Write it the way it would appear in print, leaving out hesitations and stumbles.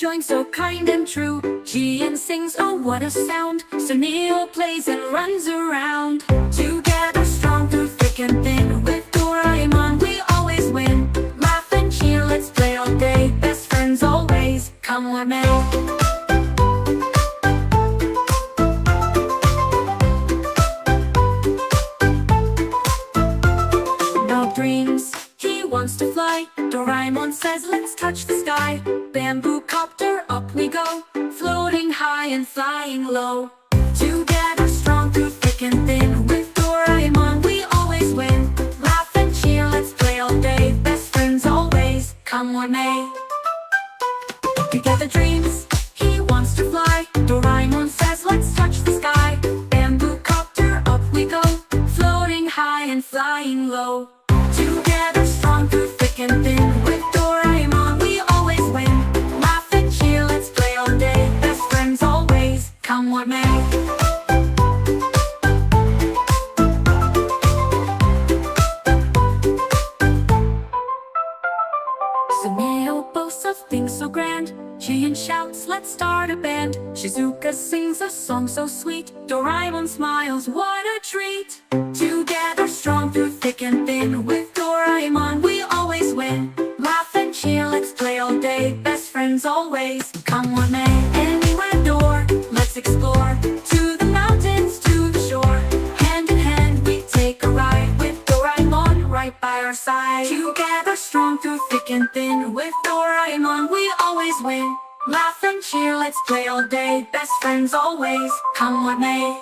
showing so kind and true. Gian sings, oh what a sound. So Neo plays and runs around. Together strong through thick and thin. With Doraemon we always win. Laugh and cheer, let's play all day. Best friends always, come what may. Dreams, he wants to fly. Doraemon says let's touch the sky. Bamboo copter, up we go. Floating high and flying low. Together strong through thick and thin. With Doraemon we always win. Laugh and cheer, let's play all day. Best friends always, come what may. Together dreams, he wants to fly. Doraemon says let's touch the sky. Bamboo copter, up we go. Floating high and flying low. Together strong through thick and thin. With Doraemon we always win. Laugh and cheer, let's play all day. Best friends always, come what may. So Neo boasts of things so grand. Gian shouts, let's start a band. Shizuka sings a song so sweet. Doraemon smiles, what a treat. Together strong through thick and thin. With Doraemon we always win. Laugh and cheer, let's play all day. Best friends always, come what may. Anywhere door, let's explore. To the mountains, to the shore. Hand in hand we take a ride. With Doraemon right by our side. Together strong through thick and thin. With Doraemon we always win. Laugh and cheer, let's play all day. Best friends always, come what may.